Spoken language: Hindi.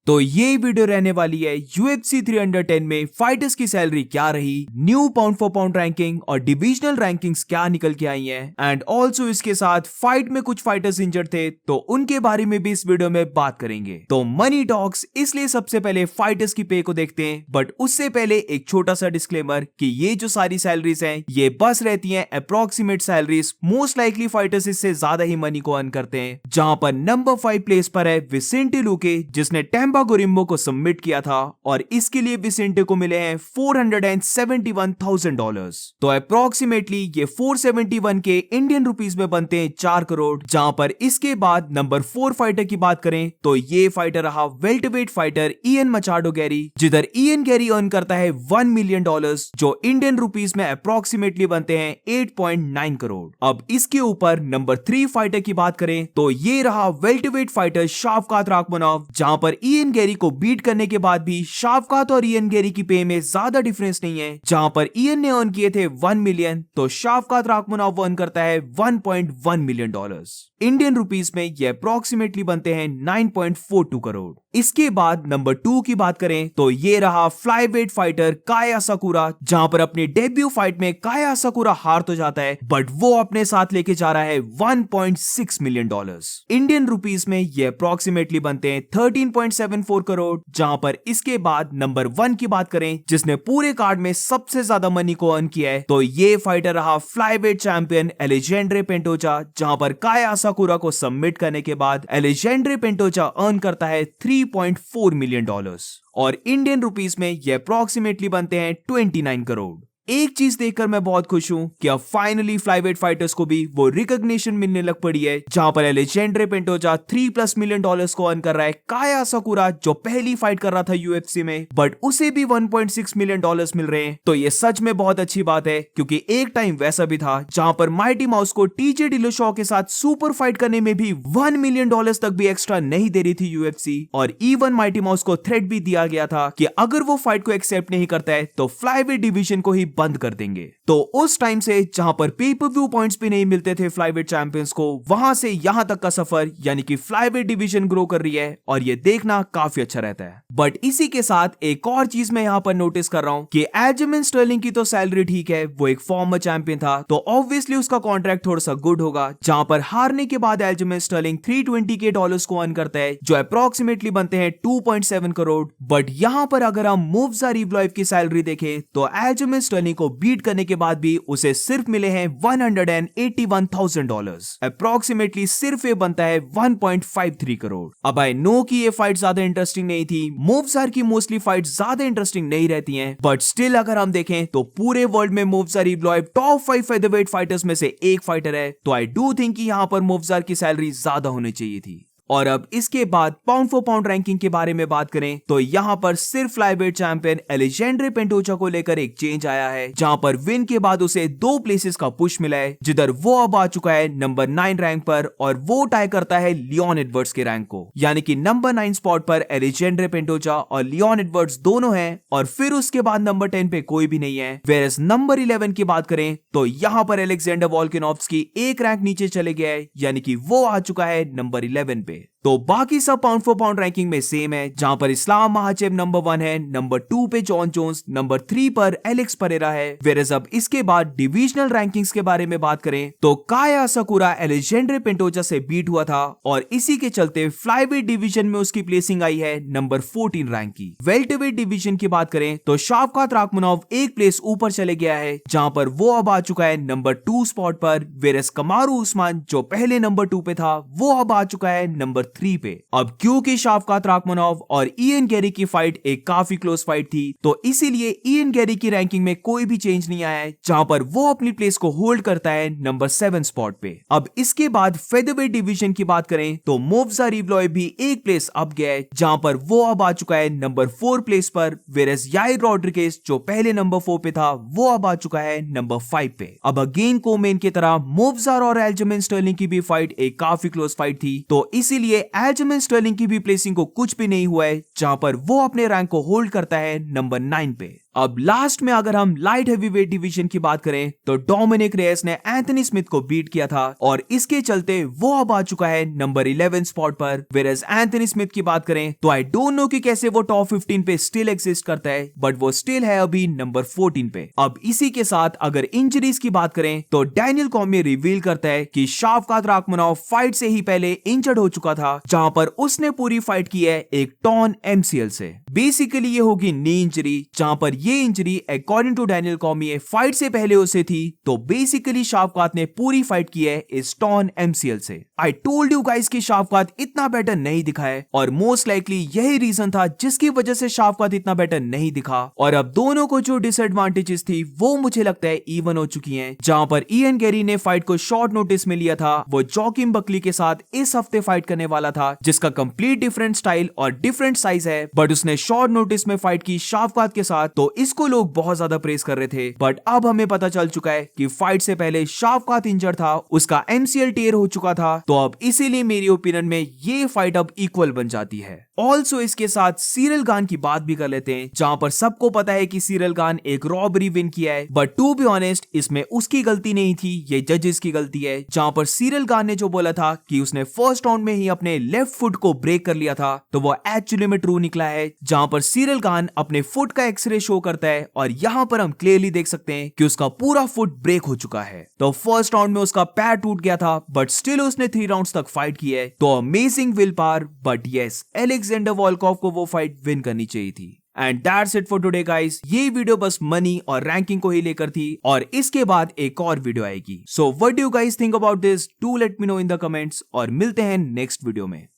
तो ये वीडियो रहने वाली है UFC 310 में फाइटर्स की सैलरी क्या रही, new pound for pound ranking और डिविजनल रैंकिंग्स क्या निकल के आई हैं, एंड ऑल्सो इसके साथ फाइट में कुछ फाइटर्स इंजर्ड थे तो उनके बारे में भी इस वीडियो में बात करेंगे। तो मनी टॉक्स, इसलिए सबसे पहले फाइटर्स की पे को देखते हैं, बट उससे पहले एक छोटा सा डिस्क्लेमर कि ये जो सारी सैलरीज हैं ये बस रहती हैं approximate salaries, most likely fighters इससे ज्यादा ही मनी को अर्न करते हैं। जहां पर नंबर 5 प्लेस पर है विसेंटे लुके, जिसने टेम्पा गोरिम्बो को सबमिट किया था और इसके लिए विसेंटे को मिले हैं $471,000। तो अप्रोक्सीमेटली ये 471 के इंडियन रुपीस में बनते हैं 4 करोड़। जहां पर इसके बाद नंबर 4 फाइटर की बात करें तो ये फाइटर रहा welterweight fighter Ian Machado Gary, जिधर इयन गैरी अर्न करता है $1 मिलियन, जो इंडियन रुपीस में अप्रोक्सीमेटली बनते हैं 8.9 करोड़। अब इसके ऊपर नंबर 3 फाइटर की बात करें तो ये रहा वेल्टरवेट फाइटर शाफकात राखमनोव, जहां पर इयन गैरी को बीट करने के बाद भी शाफकात और इयन गैरी की पे में ज्यादा डिफरेंस नहीं है। जहां पर इयन ने अर्न किए थे 1 मिलियन तो शाफकात राखमनोव अर्न करता है $1.1 मिलियन। इंडियन रुपीस में ये अप्रोक्सीमेटली बनते हैं 9.42 करोड़। इसके बाद नंबर 2 की बात करें तो ये रहा फ्लाईवेट फाइटर काया साकुरा, जहां पर अपनी डेब्यू फाइट में काया साकुरा हार तो जाता है बट वो अपने साथ लेके जा रहा है $1.6 मिलियन। इंडियन रुपीस में ये अप्रोक्सीमेटली बनते हैं 13.74 करोड़। जहां पर इसके बाद नंबर 1 की बात करें जिसने पूरे कार्ड में सबसे ज्यादा मनी को अर्न किया है तो ये फाइटर रहा फ्लाईवेट चैंपियन एलेजेंड्रे पेंटोचा, जहां पर काया साकुरा को सबमिट करने के बाद एलेजेंड्रे पेंटोचा अर्न करता है $3.4 मिलियन और इंडियन रुपीस में ये अप्रोक्सीमेटली बनते हैं 29 करोड़। एक चीज देखकर मैं बहुत खुश हूं कि अब फाइनली फ्लाईवेट फाइटर्स को भी वो रिकॉग्निशन मिलने लग पड़ी है, जहां पर एलेजेंड्रे पेंटोचा $3+ मिलियन को अर्न कर रहा है। काया साकुरा जो पहली फाइट कर रहा था यूएफसी में बट उसे भी $1.6 मिलियन मिल रहे हैं। तो ये सच में बहुत अच्छी बात है, क्योंकि एक टाइम वैसा भी था जहां पर माइटी माउस को टीजे डिलोशॉ के साथ सुपर फाइट करने में भी $1 मिलियन तक भी एक्स्ट्रा नहीं दे रही थी यूएफसी, और इवन माइटी माउस को थ्रेट भी दिया गया था कि अगर वो फाइट को एक्सेप्ट नहीं करता है तो फ्लाईवेट डिवीजन को ही बंद कर देंगे। तो उस टाइम से जहां पर पे पर व्यू पॉइंट्स भी नहीं मिलते थे फ्लाईवेट चैंपियंस को, वहां से यहां तक का सफर यानी कि फ्लाईवेट डिवीजन ग्रो कर रही है और ये देखना काफी अच्छा रहता है। बट इसी के साथ एक और चीज मैं यहां पर नोटिस कर रहा हूं कि एल्जिमेन स्टर्लिंग की तो सैलरी ठीक है, वो एक फॉर्मर चैंपियन था तो ऑब्वियसली उसका कॉन्ट्रैक्ट थोड़ा सा गुड होगा। जहां पर हारने के बाद एल्जिमेन स्टर्लिंग $320 को अर्न करता है, जो अप्रोक्सीमेटली बनते हैं 2.7 करोड़। बट यहां पर अगर हम मूव्जा रिवलॉइव की सैलरी देखें तो एल्जिमेन स्टर्लिंग को बीट करने के बाद भी उसे सिर्फ मिले हैं $181,000, अप्रोक्सीमेटली सिर्फ ये बनता है 1.53 करोड़। अब आई नो कि ये फाइट ज्यादा इंटरेस्टिंग नहीं थी, मूव्जार की मोस्टली फाइट ज्यादा इंटरेस्टिंग नहीं रहती हैं, बट स्टिल अगर हम देखें तो पूरे वर्ल्ड में मूव्जा रिवलॉइव टॉप 5 फेदरवेट फाइटर्स में से एक फाइटर है, तो आई डू थिंक कि यहां पर मूव्जार की सैलरी ज्यादा होनी चाहिए थी। और अब इसके बाद पाउंड फॉर पाउंड रैंकिंग के बारे में बात करें तो यहां पर सिर्फ फ्लाईवेट चैंपियन एलेजेंड्रे पेंटोचा को लेकर एक चेंज आया है, जहां पर विन के बाद उसे 2 प्लेसेस का पुश मिला है, जिधर वो अब आ चुका है नंबर 9 रैंक पर और वो टाई करता है लियोन एडवर्ड्स के रैंक को। यानी कि नंबर 9 स्पॉट पर एलेजेंड्रे पेंटोचा और लियोन एडवर्ड्स दोनों हैं और फिर उसके बाद नंबर 10 पे कोई भी नहीं है। वेयरएज नंबर 11 की बात करें तो यहां पर अलेक्जेंडर वोल्कानोव्स्की एक रैंक नीचे चले गया है, यानी कि वो आ चुका है नंबर 11 पे। तो बाकी सब पाउंड फॉर पाउंड रैंकिंग में सेम है, जहां पर इस्लाम महाचेब नंबर 1 है, नंबर 2 पे जॉन जोन्स, नंबर 3 पर एलेक्स परेरा है। वेरएज अब इसके बाद डिविजनल रैंकिंग्स के बारे में बात करें तो काया साकुरा एलेजेंड्रे पेंटोचा से बीट हुआ था और इसी के चलते फ्लाईवेट डिवीजन में उसकी प्लेसिंग आई है नंबर 14 रैंक की। वेल्टरवेट डिवीजन की बात करें तो शाफकात राखमनोव एक प्लेस ऊपर चले गया है, जहां पर वो अब आ चुका है नंबर 2 स्पॉट पर। वेरएज कमारू उस्मान जो पहले नंबर 2 पे था वो अब आ चुका है नंबर 3 पे। अब क्योंकि शाफकात राखमनोव और इयन गैरी की फाइट एक काफी क्लोज फाइट थी तो इसीलिए इयन गैरी की रैंकिंग में कोई भी चेंज नहीं आया है, जहां पर वो अपनी प्लेस को होल्ड करता है नंबर 7 स्पॉट पे। अब इसके बाद फेदरवेट डिवीजन की बात करें तो मूव्जा रिवलॉइव भी एक प्लेस अप गया है, जहां पर वो अब आ चुका है नंबर 4 प्लेस पर। वेरएज याइर रॉड्रिगेज जो पहले नंबर 4 पे था वो अब आ चुका है नंबर 5 पे। अब अगेन कोमेन की तरह मूव्जार और एल्जिमेन स्टर्लिंग की भी फाइट एक काफी क्लोज फाइट थी, तो इसीलिए एल्जिमेन स्टर्लिंग की भी प्लेसिंग को कुछ भी नहीं हुआ है, जहां पर वो अपने रैंक को होल्ड करता है नंबर 9 पे। अब लास्ट में अगर हम लाइट हेवीवेट डिवीजन की बात करें तो डोमिनिक रेयस ने एंथनी स्मिथ को बीट किया था और इसके चलते वो अब आ चुका है नंबर 11 स्पॉट पर। वेरएज एंथनी स्मिथ की बात करें तो आई डोंट नो कि कैसे वो टॉप 15 पे स्टिल एग्जिस्ट करता है, बट वो स्टिल है अभी नंबर 14 पे। अब इसी के साथ अगर इंजरीज की बात करें तो डैनियल कॉर्मियर रिवील करता है कि शावकात राखमनोव फाइट से ही पहले इंजर्ड हो चुका था, जहां पर उसने पूरी फाइट की है एक टॉर्न MCL से। बेसिकली ये होगी नी इंजरी, जहां पर ये injury according to Daniel Cormier fight से पहले उसे थी, तो बेसिकली शावकात ने पूरी फाइट की है इस टॉर्न MCL से। आई टोल्ड यू गाइस कि शावकात इतना बेटर नहीं दिखा है और मोस्ट लाइकली यही रीजन था जिसकी वजह से शावकात इतना बेटर नहीं दिखा। और अब दोनों को जो डिसएडवांटेजेस थी वो मुझे लगता है इवन हो चुकी हैं। जहां पर इयन गैरी ने फाइट को शॉर्ट नोटिस में लिया था, वो जोकिम बकली के साथ इस हफ्ते फाइट करने वाला था, जिसका कंप्लीट डिफरेंट स्टाइल और डिफरेंट साइज है, बट उसने शॉर्ट नोटिस में फाइट की शावकात के साथ, तो इसको लोग बहुत ज्यादा प्रेस कर रहे थे। बट अब हमें पता चल चुका है कि फाइट से पहले शावकात इंजर्ड था, उसका MCL टेयर हो चुका था, तो अब इसीलिए मेरी ओपिनियन में ये फाइट अब इक्वल बन जाती है। ऑल्सो इसके साथ सीरियल गान की बात भी कर लेते हैं, जहां पर सबको पता है कि सीरियल गान एक रॉबरी विन किया है, बट टू बी ऑनेस्ट इसमें उसकी गलती नहीं थी, ये जजेस की गलती है। जहां पर सीरियल गान ने जो बोला था कि उसने फर्स्ट राउंड में ही अपने लेफ्ट फुट को ब्रेक कर लिया था, तो वो एक्चुअली में ट्रू निकला है। जहां पर सीरियल गान अपने फुट का एक्सरे शो करता है और यहां पर हम क्लियरली देख सकते हैं कि उसका पूरा फुट ब्रेक हो चुका है। तो फर्स्ट राउंड में उसका पैर टूट गया था, बट स्टिल उसने 3 राउंड्स तक फाइट की है, तो amazing will power. But yes, Alexander वॉल्कोव को वो फाइट विन करनी चाहिए थी। And that's it for today guys. ये वीडियो बस मनी और रैंकिंग को ही लेकर थी और इसके बाद एक और वीडियो आएगी। So what do you guys think about this? Do let me know in the comments और मिलते हैं नेक्स्ट वीडियो में।